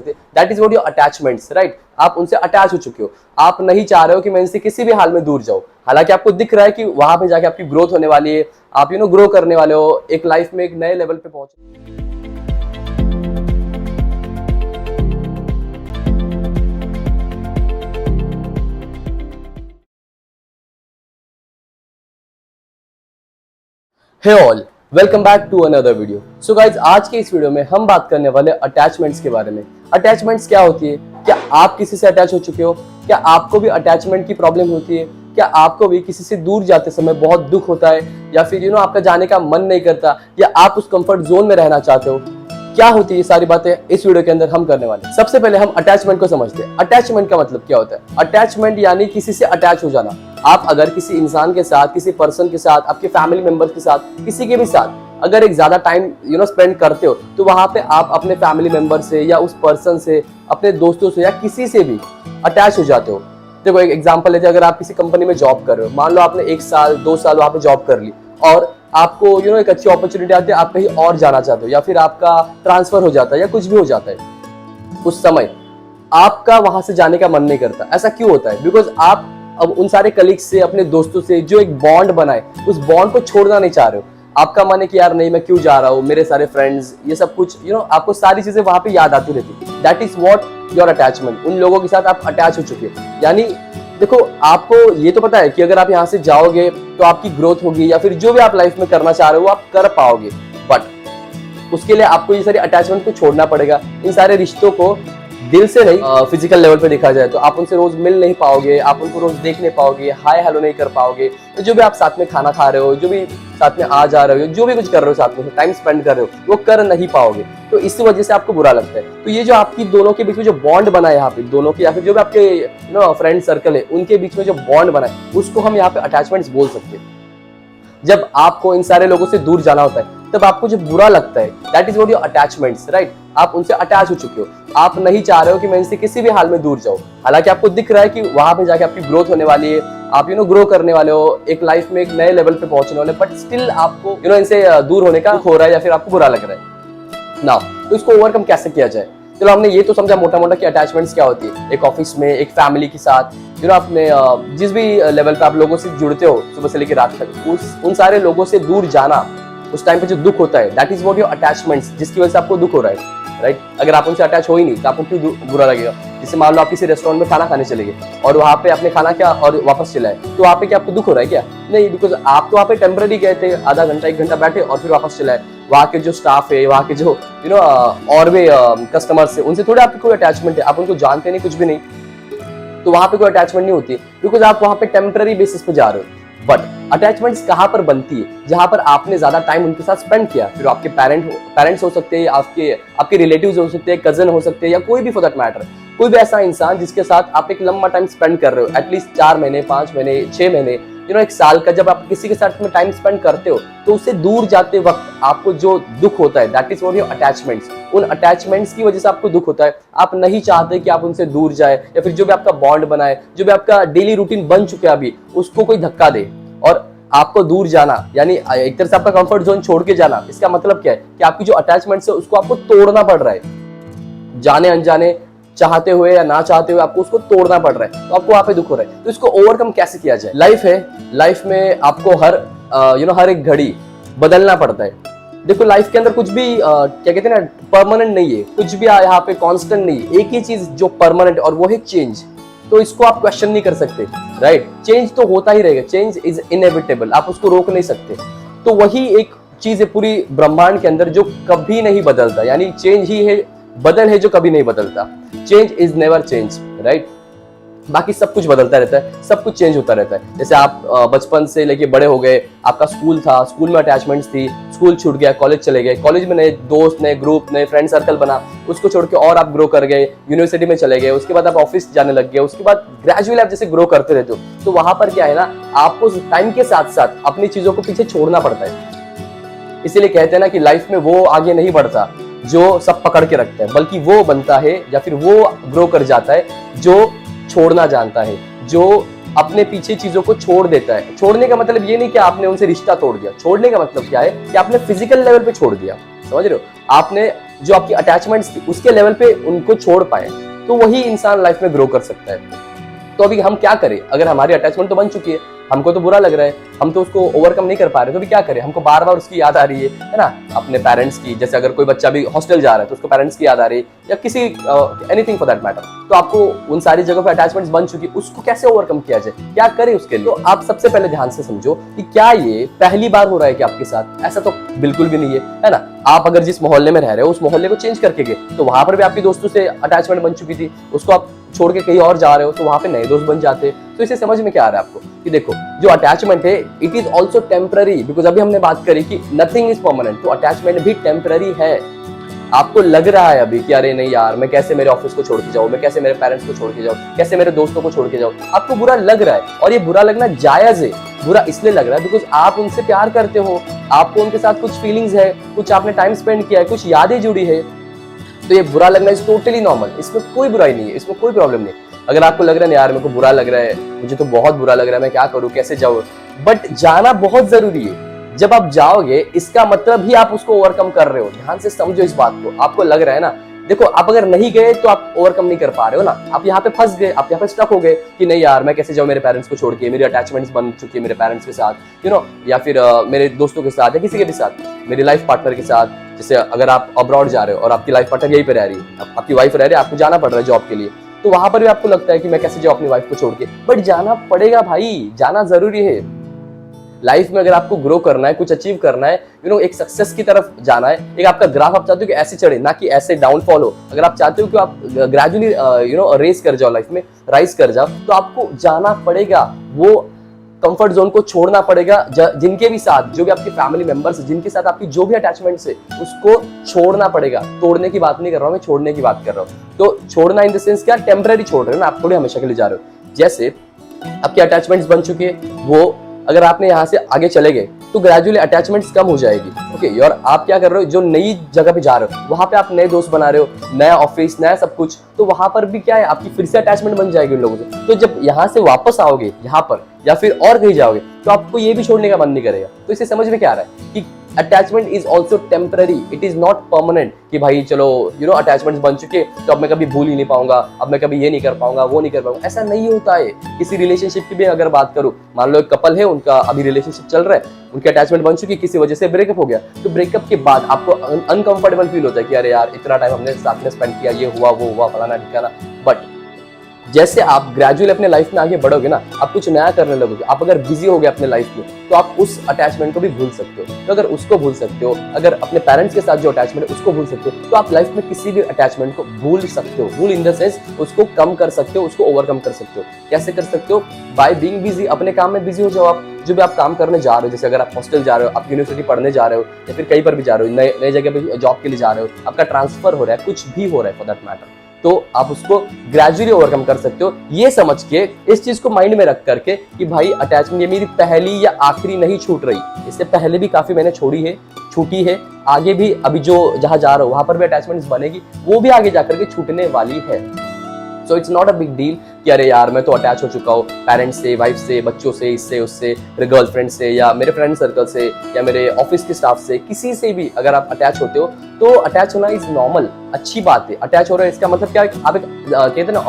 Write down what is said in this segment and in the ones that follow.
That is what your attachments, right. आप उनसे attach हो चुके हो, आप नहीं चाह रहे हो कि मैं इनसे किसी भी हाल में दूर जाऊं। हालांकि आपको दिख रहा है कि वहां पे जाके आपकी ग्रोथ होने वाली है, आप ग्रो करने वाले हो, एक लाइफ में एक नए लेवल पे पहुंचे। Hey all, welcome back to another video. So guys, आज के इस वीडियो में हम बात करने वाले अटैचमेंट्स के बारे में। अटैचमेंट्स क्या होती है? क्या आप किसी से अटैच हो चुके हो? क्या आपको भी अटैचमेंट की प्रॉब्लम होती है? क्या आपको भी किसी से दूर जाते समय बहुत दुख होता है, या फिर आपका जाने का मन नहीं करता, या आप उस कंफर्ट जोन में रहना चाहते हो? क्या होती है ये सारी बातें इस वीडियो के अंदर हम करने वाले हैं। सबसे पहले हम अटैचमेंट को समझते हैं। अटैचमेंट का मतलब क्या होता है? अटैचमेंट यानी किसी से अटैच हो जाना। आप अगर किसी इंसान के साथ, किसी पर्सन के साथ, आपके फैमिली मेंबर्स के साथ, किसी के भी साथ अगर एक ज्यादा टाइम स्पेंड करते हो, तो वहां पे आप अपने फैमिली मेंबर से या उस पर्सन से, अपने दोस्तों से या किसी से भी अटैच हो जाते हो। देखो, एक एग्जांपल लेते हैं। अगर आप किसी कंपनी में जॉब कर रहे हो, मान लो आपने 1 साल 2 साल वहां पे जॉब कर ली, और आपको एक अच्छी अपॉर्चुनिटी आती है, आप कहीं और जाना चाहते हो, या फिर आपका ट्रांसफर हो जाता है, या कुछ भी हो जाता है, उस समय आपका वहां से जाने का मन नहीं करता। ऐसा क्यों होता है? बिकॉज आप अब उन सारे कलीग्स से, अपने दोस्तों से जो एक बॉन्ड बनाए, उस बॉन्ड को छोड़ना नहीं चाह रहे हो। आपका मन है कि यार नहीं, मैं क्यों जा रहा हूँ, मेरे सारे फ्रेंड्स, ये सब कुछ आपको सारी चीजें वहां पे याद आती रहती। That is what your attachment. उन लोगों के साथ आप अटैच हो चुके हैं। यानी देखो, आपको ये तो पता है कि अगर आप यहाँ से जाओगे तो आपकी ग्रोथ होगी, या फिर जो भी आप लाइफ में करना चाह रहे हो वो आप कर पाओगे, बट उसके लिए आपको ये सारे अटैचमेंट को छोड़ना पड़ेगा। इन सारे रिश्तों को दिल से नहीं, फिजिकल लेवल पे देखा जाए तो आप उनसे रोज मिल नहीं पाओगे, आप उनको रोज देख नहीं पाओगे, हाय हेलो नहीं कर पाओगे। तो जो भी आप साथ में खाना खा रहे हो, जो भी साथ में आ जा रहे हो, जो भी कुछ कर रहे हो, साथ में टाइम स्पेंड कर रहे हो, वो कर नहीं पाओगे। तो इसी वजह से आपको बुरा लगता है। तो ये जो आपकी दोनों के बीच में जो बॉन्ड बना है यहाँ पे, दोनों के, या फिर जो भी आपके फ्रेंड सर्कल है, उनके बीच में जो बॉन्ड बना है, उसको हम यहाँ पे अटैचमेंट्स बोल सकते हैं। जब आपको इन सारे लोगों से दूर जाना होता है, तब आपको जो बुरा लगता है, that is what your attachments, right. आप उनसे अटैच हो चुके हो, आप नहीं चाह रहे हो कि मैं इनसे किसी भी हाल में दूर जाऊं। हालांकि आपको दिख रहा है कि वहां पे जाके आपकी ग्रोथ होने वाली है, आप ग्रो करने वाले हो, एक लाइफ में एक नए लेवल पे पहुंचने वाले, बट स्टिल आपको इनसे दूर होने का हो रहा है, या फिर आपको बुरा लग रहा है ना। तो इसको ओवरकम कैसे किया जाए? चलो, हमने ये तो समझा मोटा मोटा कि अटैचमेंट्स क्या होती है। एक ऑफिस में, एक फैमिली के साथ, अपने जिस भी लेवल पे आप लोगों से जुड़ते हो सुबह से लेकर रात तक, उन सारे लोगों से दूर जाना, उस टाइम पे जो दुख होता है, that is what your attachments, जिसकी वजह से आपको दुख हो रहा है, राइट। अगर आप उनसे अटैच हो ही नहीं तो आपको क्यों बुरा लगेगा? जैसे मान लो आप किसी रेस्टोरेंट में खाना खाने चले गए, और वहां पे आपने खाना क्या और वापस चला है, तो वहां पे क्या आपको दुख हो रहा है क्या? नहीं, बिकॉज आप तो वहां पे टेम्पररी गए थे, आधा घंटा 1 घंटा बैठे और फिर वापस चला है। वहां के जो स्टाफ है, वहां के जो और भी कस्टमर्स है, उनसे थोड़ा आपकी कोई अटैचमेंट है, आप उनको जानते नहीं, कुछ भी नहीं, तो वहां पे कोई अटैचमेंट नहीं होती, बिकॉज आप वहां पे टेम्पररी बेसिस पे जा रहे हो। बट अटैचमेंट्स कहां पर बनती है? जहां पर आपने ज्यादा टाइम उनके साथ स्पेंड किया। फिर आपके पेरेंट्स हो सकते हैं, आपके रिलेटिव्स हो सकते हैं, कजन हो सकते हैं, या कोई भी फॉर दैट मैटर, कोई भी ऐसा इंसान जिसके साथ आप एक लंबा टाइम स्पेंड कर रहे हो, एटलीस्ट 4 महीने, 5 महीने, 6 महीने, 1 साल का। जब आप किसी के साथ में टाइम स्पेंड करते हो, तो उससे दूर जाते वक्त आपको जो दुख होता है, that is what your attachments. उन अटैचमेंट्स की वजह से आपको दुख होता है। आप नहीं चाहते कि आप उनसे दूर जाए, या फिर जो भी आपका बॉन्ड बना है, जो भी आपका डेली रूटीन बन चुका है अभी, उसको कोई धक्का दे और आपको दूर जाना, यानी एक तरह से आपका कंफर्ट जोन छोड़ के जाना। इसका मतलब क्या है? कि आपकी जो अटैचमेंट्स है उसको आपको तोड़ना पड़ रहा है। जाने अनजाने, चाहते हुए या ना चाहते हुए, आपको उसको तोड़ना पड़ रहा है, तो आपको वहां पे दुख हो रहा है। तो इसको ओवरकम कैसे किया जाए? लाइफ है, लाइफ में आपको हर एक घड़ी बदलना पड़ता है। देखो, लाइफ के अंदर कुछ भी क्या कहते हैं ना, परमानेंट नहीं है, कुछ भी यहाँ पे कांस्टेंट नहीं है। एक ही चीज जो परमानेंट, और वो है चेंज। तो इसको आप क्वेश्चन नहीं कर सकते, राइट। चेंज तो होता ही रहेगा, चेंज इज इनएविटेबल, आप उसको रोक नहीं सकते। तो वही एक चीज है पूरी ब्रह्मांड के अंदर जो कभी नहीं बदलता, यानी चेंज ही है, बदल है जो कभी नहीं बदलता। Change is never change, right. बाकी सब कुछ बदलता रहता है, सब कुछ चेंज होता रहता है। जैसे आप बचपन से लेके बड़े हो गए, आपका स्कूल था, स्कूल में अटैचमेंट्स थी, स्कूल छूट गया, कॉलेज चले गए, कॉलेज में नए दोस्त, नए ग्रुप, नए फ्रेंड सर्कल बना, उसको छोड़ के और आप ग्रो कर गए, यूनिवर्सिटी में चले गए, उसके बाद आप ऑफिस जाने लग गए, उसके बाद ग्रेजुअली आप जैसे ग्रो करते रहते हो, तो वहां पर क्या है ना, आपको टाइम के साथ साथ अपनी चीजों को पीछे छोड़ना पड़ता है। इसीलिए कहते हैं ना कि लाइफ में वो आगे नहीं बढ़ता जो सब पकड़ के रखता है, बल्कि वो बनता है या फिर वो ग्रो कर जाता है जो छोड़ना जानता है, जो अपने पीछे चीजों को छोड़ देता है। छोड़ने का मतलब ये नहीं कि आपने उनसे रिश्ता तोड़ दिया, छोड़ने का मतलब क्या है कि आपने फिजिकल लेवल पे छोड़ दिया, समझ रहे हो। आपने जो आपकी अटैचमेंट्स थी उसके लेवल पे उनको छोड़ पाए, तो वही इंसान लाइफ में ग्रो कर सकता है। तो अभी हम क्या करें? अगर हमारी अटैचमेंट तो बन चुकी है, हमको तो बुरा लग रहा है, हम तो उसको ओवरकम नहीं कर पा रहे, तो अभी क्या करें? हमको बार बार उसकी याद आ रही है ना, अपने पेरेंट्स की। जैसे अगर कोई बच्चा भी हॉस्टल जा रहा है तो उसको पेरेंट्स की याद आ रही है, या किसी एनीथिंग फॉर दैट मैटर। तो आपको उन सारी जगहों पे अटैचमेंट्स बन चुकी, उसको कैसे ओवरकम किया जाए, क्या करें उसके लिए? तो आप सबसे पहले ध्यान से समझो कि क्या ये पहली बार हो रहा है कि आपके साथ? ऐसा तो बिल्कुल भी नहीं है ना। आप अगर जिस मोहल्ले में रह रहे हो उस मोहल्ले को चेंज करके गए, तो वहां पर भी आपके दोस्तों से अटैचमेंट बन चुकी थी, उसको आप छोड़ के कहीं और जा रहे हो तो वहां पे नए दोस्त बन जाते। तो इसे समझ में क्या आ रहा है आपको कि देखो, जो अटैचमेंट है it is also temporary, because अभी हमने बात करी कि नथिंग इज परमानेंट, तो अटैचमेंट भी टेम्पररी है। आपको लग रहा है अभी कि अरे नहीं यार, मैं कैसे मेरे ऑफिस को छोड़ के जाऊं, मैं कैसे मेरे पेरेंट्स को छोड़ के जाऊं, कैसे मेरे दोस्तों को छोड़ के जाऊं। आपको बुरा लग रहा है, और ये बुरा लगना जायज है। बुरा इसलिए लग रहा है बिकॉज आप उनसे प्यार करते हो, आपको उनके साथ कुछ फीलिंग्स है, कुछ आपने टाइम स्पेंड किया है, कुछ यादें जुड़ी है। तो ये बुरा लगना इज टोटली नॉर्मल, इसमें कोई बुराई नहीं है, इसमें कोई प्रॉब्लम नहीं। अगर आपको लग रहा है यार मेरे को बुरा लग रहा है, मुझे तो बहुत बुरा लग रहा है, मैं क्या करूं, कैसे जाऊं, बट जाना बहुत जरूरी है। जब आप जाओगे इसका मतलब ही आप उसको ओवरकम कर रहे हो। ध्यान से समझो इस बात को। आपको लग रहा है ना, देखो आप अगर नहीं गए तो आप ओवरकम नहीं कर पा रहे हो ना, आप यहाँ पे फंस गए, आप यहाँ पे स्टक हो गए कि नहीं यार मैं कैसे जाऊँ मेरे पेरेंट्स को छोड़ के, मेरी अटैचमेंट्स बन चुकी है मेरे पेरेंट्स के साथ, या फिर मेरे दोस्तों के साथ या किसी के भी साथ, मेरी लाइफ पार्टनर के साथ। जैसे अगर आप अब्रॉड जा रहे हो और आपकी लाइफ पार्टनर यहीं पे रह रही है, आपकी वाइफ रह रही है, आपको जाना पड़ रहा है जॉब के लिए, तो वहां पर भी आपको लगता है कि मैं कैसे जाऊँ अपनी वाइफ को छोड़ के, बट जाना पड़ेगा भाई, जाना जरूरी है। लाइफ में अगर आपको ग्रो करना है, कुछ अचीव करना है, एक सक्सेस की तरफ जाना है, एक आपका ग्राफ आप चाहते हो कि ऐसे चढ़े ना कि ऐसे डाउनफॉल हो। अगर आप चाहते हो कि आप ग्रेजुअली रेस कर जाओ, लाइफ में राइज कर जाओ, तो आपको जाना पड़ेगा, वो कंफर्ट जोन को छोड़ना पड़ेगा। जिनके भी साथ, जो भी आपके फैमिली मेंबर्स, जिनके साथ आपकी जो भी अटैचमेंट्स है, उसको छोड़ना पड़ेगा। तोड़ने की बात नहीं कर रहा हूं मैं, छोड़ने की बात कर रहा हूं। तो छोड़ना इन द सेंस क्या, टेम्पररी छोड़ रहे हो ना, आप थोड़ी हमेशा के लिए जा रहे हो। जैसे आपके अटैचमेंट्स बन चुके हैं, वो अगर आपने यहाँ से आगे चले गए तो ग्रेजुअली अटैचमेंट्स कम हो जाएगी। ओके, और आप क्या कर रहे हो, जो नई जगह पे जा रहे हो वहां पे आप नए दोस्त बना रहे हो, नया ऑफिस, नया सब कुछ, तो वहां पर भी क्या है, आपकी फिर से अटैचमेंट बन जाएगी उन लोगों से। तो जब यहाँ से वापस आओगे यहाँ पर या फिर और कहीं जाओगे तो आपको ये भी छोड़ने का मन नहीं करेगा। तो इसे समझ में क्या आ रहा है कि attachment is also temporary, it is not permanent. कि भाई चलो अटैचमेंट्स बन चुके तो अब मैं कभी भूल ही नहीं पाऊंगा, अब मैं कभी ये नहीं कर पाऊंगा, वो नहीं कर पाऊंगा, ऐसा नहीं होता है। किसी रिलेशनशिप की भी अगर बात करूं, मान लो एक कपल है, उनका अभी रिलेशनशिप चल रहा है, उनकी अटैचमेंट बन चुकी है, किसी वजह से ब्रेकअप हो गया, तो ब्रेकअप के बाद आपको अनकंफर्टेबल फील होता है कि अरे यार इतना टाइम हमने साथ में स्पेंड किया, ये हुआ वो हुआ फलाना ठिकाना। बट जैसे आप ग्रेजुअली अपने लाइफ में आगे बढ़ोगे ना, आप कुछ नया करने लगोगे, आप अगर बिजी हो गए अपने लाइफ में, तो आप उस अटैचमेंट को भी भूल सकते हो। तो अगर उसको भूल सकते हो, अगर अपने पेरेंट्स के साथ जो अटैचमेंट है उसको भूल सकते हो, तो आप लाइफ में किसी भी अटैचमेंट को भूल सकते हो। भूल इन द सेंस उसको कम कर सकते हो, उसको ओवरकम कर सकते हो। कैसे कर सकते हो? बाय बीइंग बिजी, अपने काम में बिजी हो जाओ आप। जो भी आप काम करने जा रहे हो, जैसे अगर आप हॉस्टल जा रहे हो, आप यूनिवर्सिटी पढ़ने जा रहे हो, या फिर कहीं पर भी जा रहे हो, नए जगह पे जॉब के लिए जा रहे हो, आपका ट्रांसफर हो रहा है, कुछ भी हो रहा है फॉर दैट मैटर, तो आप उसको ग्रेजुअली ओवरकम कर सकते हो। ये समझ के, इस चीज को माइंड में रख करके कि भाई अटैचमेंट ये मेरी पहली या आखिरी नहीं छूट रही, इससे पहले भी काफी मैंने छूटी है, आगे भी अभी जो जहां जा रहा हूं वहां पर भी अटैचमेंट बनेगी, वो भी आगे जाकर के छूटने वाली है। So it's not a big deal कि अरे यार मैं तो अटैच हो चुका हूँ पेरेंट्स से, वाइफ से, बच्चों से, इससे उससे, मेरे गर्लफ्रेंड से, या मेरे फ्रेंड सर्कल से, या मेरे ऑफिस के स्टाफ से, किसी से भी अगर आप अटैच होते हो तो अटैच होना इज नॉर्मल, अच्छी बात है। अटैच हो रहे हो इसका मतलब क्या है, आप एक कहते हैं ना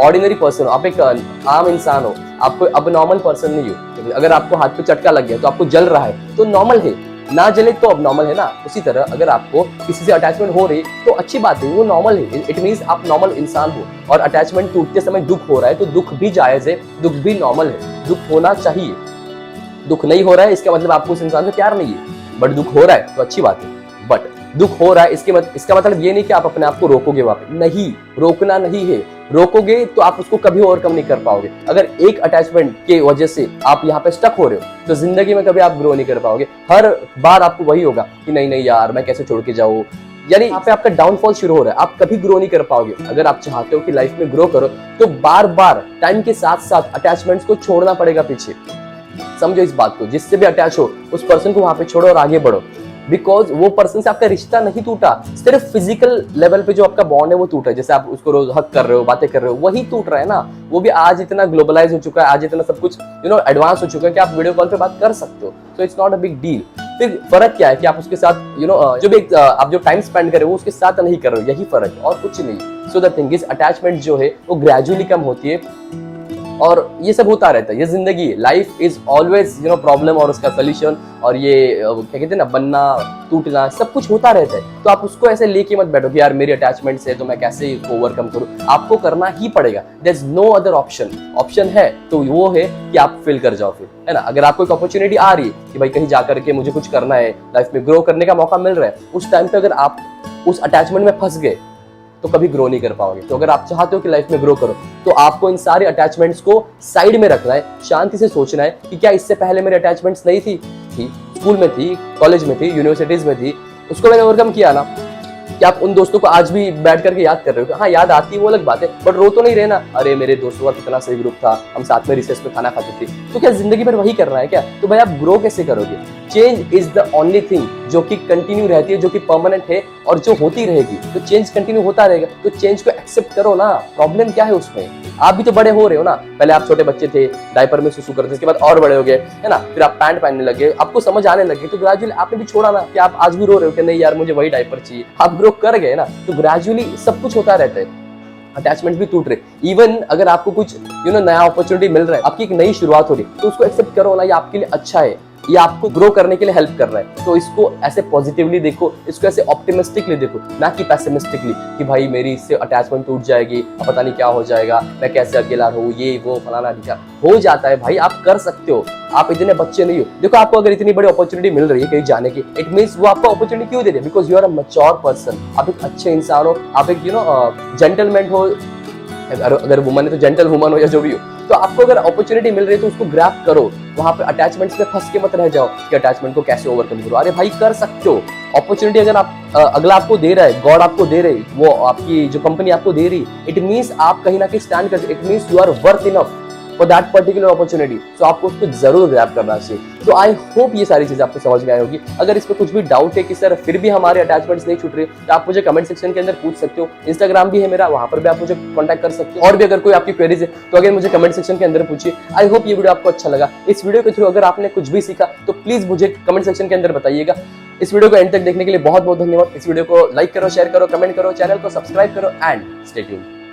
ऑर्डिनरी पर्सन हो, आप एक आम इंसान हो, आप कोई अब नॉर्मल पर्सन नहीं हो। अगर आपको हाथ पे चटका लग गया तो आपको जल रहा है तो नॉर्मल है, ना जले तो अब नॉर्मल है ना। उसी तरह अगर आपको किसी से अटैचमेंट हो रही तो अच्छी बात है, वो नॉर्मल है, इट मींस आप नॉर्मल इंसान हो। और अटैचमेंट टूटते समय दुख हो रहा है तो दुख भी जायज है, दुख भी नॉर्मल है, दुख होना चाहिए। दुख नहीं हो रहा है इसका मतलब आपको उस इंसान से प्यार नहीं है, बट दुख हो रहा है तो अच्छी बात है। बट दुख हो रहा है इसका मतलब ये नहीं कि आप अपने आप को रोकोगे वहां पे, नहीं, रोकना नहीं है। रोकोगे तो आप उसको कभी ओवरकम नहीं कर पाओगे। अगर एक अटैचमेंट के वजह से आप यहाँ पे स्टक हो रहे हो तो जिंदगी में कभी आप ग्रो नहीं कर पाओगे। हर बार आपको वही होगा कि नहीं यार मैं कैसे छोड़ के जाऊं, यानी यहाँ पे आपका डाउनफॉल शुरू हो रहा है, आप कभी ग्रो नहीं कर पाओगे। अगर आप चाहते हो कि लाइफ में ग्रो करो तो बार बार टाइम के साथ साथ अटैचमेंट्स को छोड़ना पड़ेगा पीछे। समझो इस बात को, जिससे भी अटैच हो उस पर्सन को वहां पे छोड़ो और आगे बढ़ो। बिकॉज वो पर्सन से आपका रिश्ता नहीं टूटा, सिर्फ फिजिकल लेवल पे जो आपका बॉन्ड है वो टूटा है। जैसे आप उसको रोज हक कर रहे हो, बातें कर रहे हो, वही टूट रहा है ना। वो भी आज इतना ग्लोबलाइज हो चुका है, आज इतना सब कुछ एडवांस हो चुका है कि आप वीडियो कॉल पे बात कर सकते हो। So it's not a big deal. फिर फर्क क्या है कि आप उसके साथ जो भी आप जो टाइम स्पेंड कर रहे हो उसके साथ नहीं कर रहे हो, यही फर्क है और कुछ नहीं। So the thing is attachment जो है वो ग्रेजुअली कम होती है और ये सब होता रहता है, ये जिंदगी है। लाइफ इज ऑलवेज प्रॉब्लम और उसका सोल्यूशन, और ये क्या कहते हैं ना, बनना टूटना सब कुछ होता रहता है। तो आप उसको ऐसे लेके मत बैठो कि यार मेरी अटैचमेंट से तो मैं कैसे इसको ओवरकम करूं। आपको करना ही पड़ेगा, there is no other option. Option है तो वो है कि आप फिल कर जाओ फिर, है ना। अगर आपको एक अपॉर्चुनिटी आ रही है कि भाई कहीं जाकर के मुझे कुछ करना है, लाइफ में ग्रो करने का मौका मिल रहा है, उस टाइम पे अगर आप उस अटैचमेंट में फंस गए तो कभी ग्रो नहीं कर पाओगे। तो अगर आप चाहते हो कि लाइफ में ग्रो करो तो आपको इन सारे अटैचमेंट्स को साइड में रखना है, शांति से सोचना है कि क्या इससे पहले मेरे अटैचमेंट्स नहीं थी, स्कूल में थी, कॉलेज में थी, यूनिवर्सिटीज में थी, उसको मैंने ओवरकम किया ना। कि आप उन दोस्तों को आज भी बैठ करके याद कर रहे हो? हाँ, याद आती है, वो अलग बात है, बट रो तो नहीं रहना, अरे मेरे दोस्तों का कितना सही ग्रुप था, हम साथ में रिसेस में खाना खाते थे। तो क्या जिंदगी भर वही करना है क्या? तो भाई आप ग्रो कैसे करोगे? Change is the only thing जो कि कंटिन्यू रहती है, जो कि परमानेंट है और जो होती रहेगी। तो चेंज कंटिन्यू होता रहेगा, तो चेंज को एक्सेप्ट करो ना। प्रॉब्लम क्या है उसमें? आप भी तो बड़े हो रहे हो ना। पहले आप छोटे बच्चे थे, डायपर में सुसु करते थे, उसके बाद और बड़े हो गए, है ना। फिर आप पैंट पहनने लगे, आपको समझ आने लगे, तो ग्रेजुअली आपने भी छोड़ा ना कि आप आज भी रो रहे हो कि नहीं यार मुझे वही डायपर चाहिए। आप ग्रो कर गए ना। तो ग्रेजुअली सब कुछ होता रहता है, अटैचमेंट भी टूट रहे। इवन अगर आपको कुछ नया अपॉर्चुनिटी मिल रहा है, आपकी एक नई शुरुआत हो रही है, तो उसको एक्सेप्ट करो ना, ये आपके लिए अच्छा है, ये आपको ग्रो करने के लिए हेल्प कर रहा है। तो इसको ऐसे पॉजिटिवली देखो, इसको ऐसे ऑप्टिमिस्टिकली देखो, ना कि पैसिमिस्टिकली कि भाई मेरी इससे अटैचमेंट टूट जाएगी, अब पता नहीं क्या हो जाएगा, मैं कैसे अकेला रहूं, ये वो फलाना ढिका। हो जाता है भाई, आप कर सकते हो, आप इतने बच्चे नहीं हो। देखो आपको अगर इतनी बड़ी अपॉर्चुनिटी मिल रही है कहीं जाने की, इट मींस वो आपको अपॉर्चुनिटी क्यों दे रही है? Because you are a mature person, आप एक अच्छे इंसान हो, आप एक जेंटलमैन हो, अगर वुमन है तो जेंटल वुमन हो या जो भी हो। तो आपको अगर अपॉर्चुनिटी मिल रही है तो उसको ग्रैब करो, वहां पे अटैचमेंट्स में फंस के मत रह जाओ कि अटैचमेंट को कैसे ओवरकम करो। अरे भाई कर सकते हो, अपॉर्चुनिटी अगर आप अगला आपको दे रहा है, गॉड आपको दे रही, वो आपकी जो कंपनी आपको दे रही, इट मींस आप कहीं ना कहीं स्टैंड कर, it means you are worth enough for that particular opportunity. So आपको उसको जरूर ग्रैब करना चाहिए। तो आई होप ये सारी चीजें आपको समझ में आई होगी। अगर इस पर कुछ भी डाउट है कि सर फिर भी हमारे अटैचमेंट्स नहीं छूट रहे, तो आप मुझे कमेंट सेक्शन के अंदर पूछ सकते हो। इंस्टाग्राम भी है मेरा, वहां पर भी आप मुझे कॉन्टैक्ट कर सकते हो। और भी अगर कोई आपकी क्वेरीज है तो अगर मुझे कमेंट सेक्शन के अंदर पूछिए। आई होप ये वीडियो आपको अच्छा लगा। इस वीडियो के थ्रू अगर आपने कुछ भी सीखा तो प्लीज मुझे कमेंट सेक्शन के अंदर बताइएगा। इस वीडियो को एंड तक देखने के लिए बहुत बहुत धन्यवाद। इस वीडियो को लाइक करो, शेयर करो, कमेंट करो, चैनल को सब्सक्राइब करो एंड स्टे ट्यून्ड।